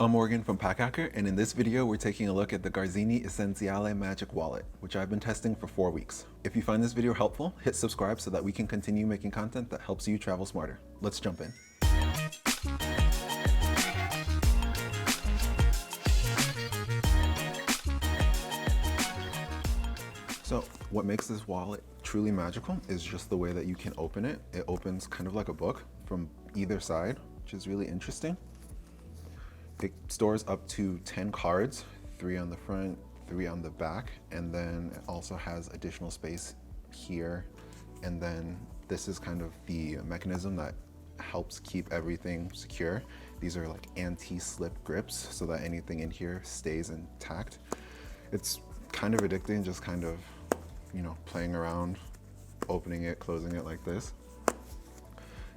I'm Morgan from Packhacker, and in this video we're taking a look at the Garzini Essenziale Magic Wallet, which I've been testing for 4 weeks. If you find this video helpful, hit subscribe so that we can continue making content that helps you travel smarter. Let's jump in. So what makes this wallet truly magical is just the way that you can open it. It opens kind of like a book from either side, which is really interesting. It stores up to 10 cards, 3 on the front, 3 on the back, and then it also has additional space here. And then this is kind of the mechanism that helps keep everything secure. These are like anti-slip grips so that anything in here stays intact. It's kind of addicting, just kind of, playing around, opening it, closing it like this.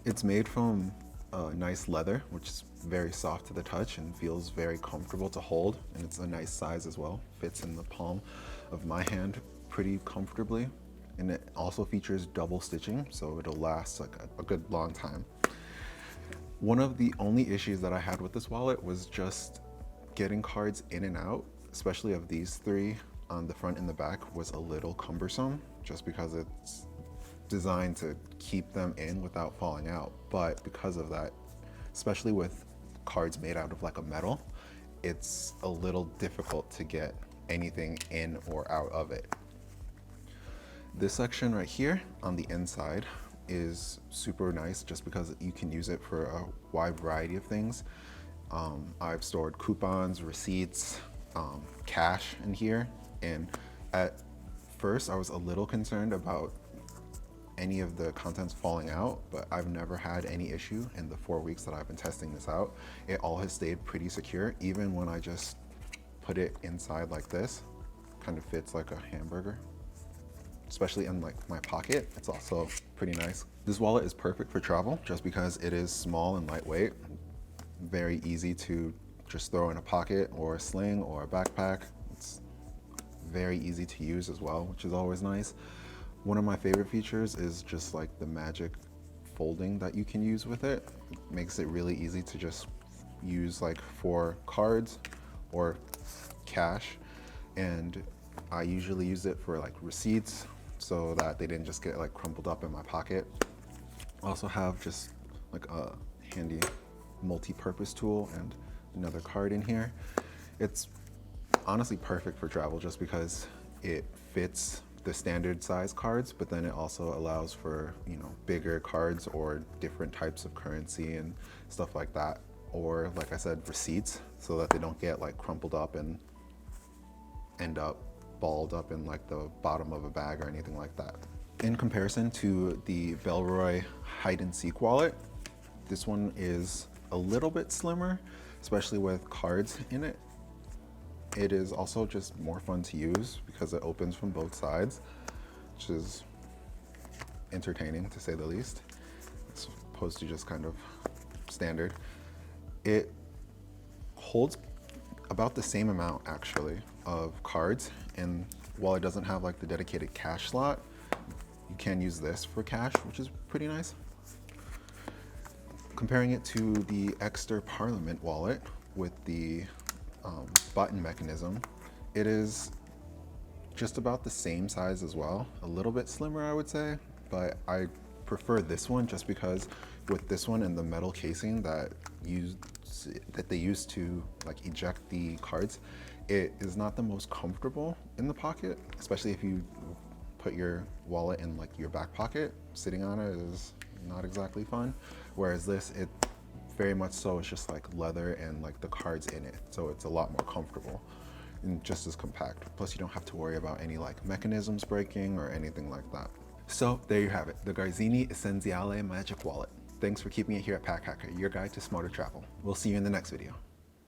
It's made from nice leather, which is very soft to the touch and feels very comfortable to hold, and it's a nice size as well. Fits in the palm of my hand pretty comfortably, and it also features double stitching, so it'll last like a good long time. One of the only issues that I had with this wallet was just getting cards in and out, especially of these 3 on the front and the back, was a little cumbersome, just because it's designed to keep them in without falling out. But because of that, especially with cards made out of like a metal, it's a little difficult to get anything in or out of it. This section right here on the inside is super nice just because you can use it for a wide variety of things. I've stored coupons, receipts, cash in here, and at first I was a little concerned about any of the contents falling out, but I've never had any issue in the 4 weeks that I've been testing this out. It all has stayed pretty secure, even when I just put it inside like this. Kind of fits like a hamburger, especially in like my pocket. It's also pretty nice. This wallet is perfect for travel just because it is small and lightweight, very easy to just throw in a pocket or a sling or a backpack. It's very easy to use as well, which is always nice. One of my favorite features is just like the magic folding that you can use with it. It makes it really easy to just use like for cards or cash. And I usually use it for like receipts so that they didn't just get like crumpled up in my pocket. I also have just like a handy multi-purpose tool and another card in here. It's honestly perfect for travel just because it fits the standard size cards, but then it also allows for, bigger cards or different types of currency and stuff like that. Or like I said, receipts, so that they don't get like crumpled up and end up balled up in like the bottom of a bag or anything like that. In comparison to the Belroy hide and seek wallet, this one is a little bit slimmer, especially with cards in it. It is also just more fun to use because it opens from both sides, which is entertaining to say the least, as opposed to just kind of standard. It holds about the same amount actually of cards, and while it doesn't have like the dedicated cash slot, you can use this for cash, which is pretty nice. Comparing it to the Exeter Parliament wallet with the button mechanism, it is just about the same size as well, a little bit slimmer I would say, but I prefer this one just because with this one and the metal casing that they use to like eject the cards, it is not the most comfortable in the pocket, especially if you put your wallet in like your back pocket. Sitting on it is not exactly fun, whereas this, it very much so, it's just like leather and like the cards in it, so it's a lot more comfortable and just as compact. Plus you don't have to worry about any like mechanisms breaking or anything like that. So there you have it, the Garzini Essenziale Magic Wallet. Thanks for keeping it here at Packhacker, your guide to smarter travel. We'll see you in the next video.